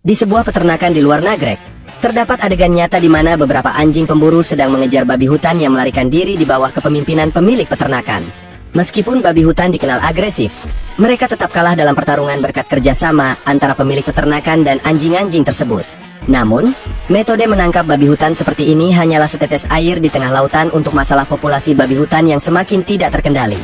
Di sebuah peternakan di luar Nagreg, terdapat adegan nyata di mana beberapa anjing pemburu sedang mengejar babi hutan yang melarikan diri di bawah kepemimpinan pemilik peternakan. Meskipun babi hutan dikenal agresif, mereka tetap kalah dalam pertarungan berkat kerjasama antara pemilik peternakan dan anjing-anjing tersebut. Namun, metode menangkap babi hutan seperti ini hanyalah setetes air di tengah lautan untuk masalah populasi babi hutan yang semakin tidak terkendali.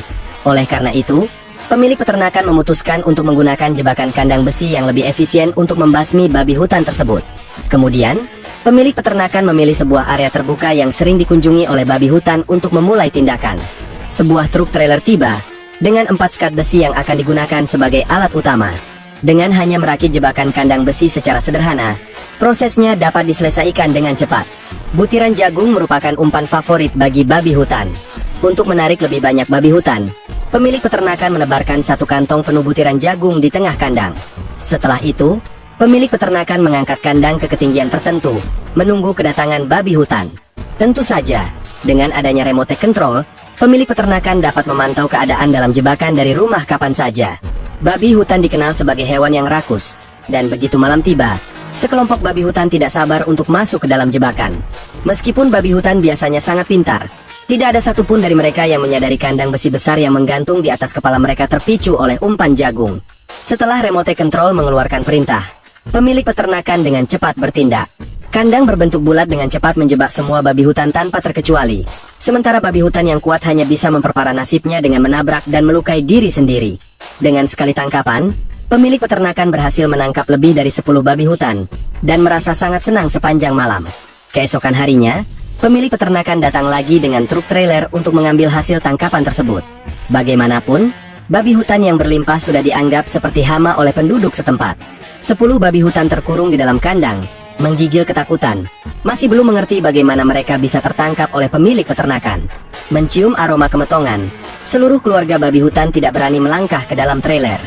Oleh karena itu, pemilik peternakan memutuskan untuk menggunakan jebakan kandang besi yang lebih efisien untuk membasmi babi hutan tersebut. Kemudian, pemilik peternakan memilih sebuah area terbuka yang sering dikunjungi oleh babi hutan untuk memulai tindakan. Sebuah truk trailer tiba, dengan 4 sekat besi yang akan digunakan sebagai alat utama. Dengan hanya merakit jebakan kandang besi secara sederhana, prosesnya dapat diselesaikan dengan cepat. Butiran jagung merupakan umpan favorit bagi babi hutan. Untuk menarik lebih banyak babi hutan, pemilik peternakan menebarkan 1 kantong penuh butiran jagung di tengah kandang. Setelah itu, pemilik peternakan mengangkat kandang ke ketinggian tertentu, menunggu kedatangan babi hutan. Tentu saja, dengan adanya remote control, pemilik peternakan dapat memantau keadaan dalam jebakan dari rumah kapan saja. Babi hutan dikenal sebagai hewan yang rakus, dan begitu malam tiba, sekelompok babi hutan tidak sabar untuk masuk ke dalam jebakan. Meskipun babi hutan biasanya sangat pintar, tidak ada satupun dari mereka yang menyadari kandang besi besar yang menggantung di atas kepala mereka terpicu oleh umpan jagung. Setelah remote control mengeluarkan perintah, pemilik peternakan dengan cepat bertindak. Kandang berbentuk bulat dengan cepat menjebak semua babi hutan tanpa terkecuali. Sementara babi hutan yang kuat hanya bisa memperparah nasibnya dengan menabrak dan melukai diri sendiri. Dengan sekali tangkapan, pemilik peternakan berhasil menangkap lebih dari 10 babi hutan, dan merasa sangat senang sepanjang malam. Keesokan harinya, pemilik peternakan datang lagi dengan truk trailer untuk mengambil hasil tangkapan tersebut. Bagaimanapun, babi hutan yang berlimpah sudah dianggap seperti hama oleh penduduk setempat. 10 babi hutan terkurung di dalam kandang, menggigil ketakutan, masih belum mengerti bagaimana mereka bisa tertangkap oleh pemilik peternakan. Mencium aroma kemetongan, seluruh keluarga babi hutan tidak berani melangkah ke dalam trailer.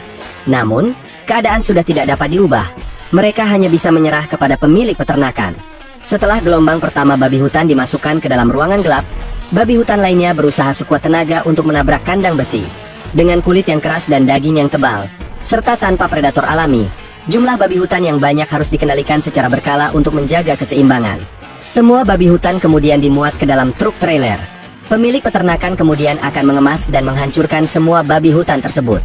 Namun, keadaan sudah tidak dapat diubah. Mereka hanya bisa menyerah kepada pemilik peternakan. Setelah gelombang pertama babi hutan dimasukkan ke dalam ruangan gelap, babi hutan lainnya berusaha sekuat tenaga untuk menabrak kandang besi. Dengan kulit yang keras dan daging yang tebal, serta tanpa predator alami, jumlah babi hutan yang banyak harus dikendalikan secara berkala untuk menjaga keseimbangan. Semua babi hutan kemudian dimuat ke dalam truk trailer. Pemilik peternakan kemudian akan mengemas dan menghancurkan semua babi hutan tersebut.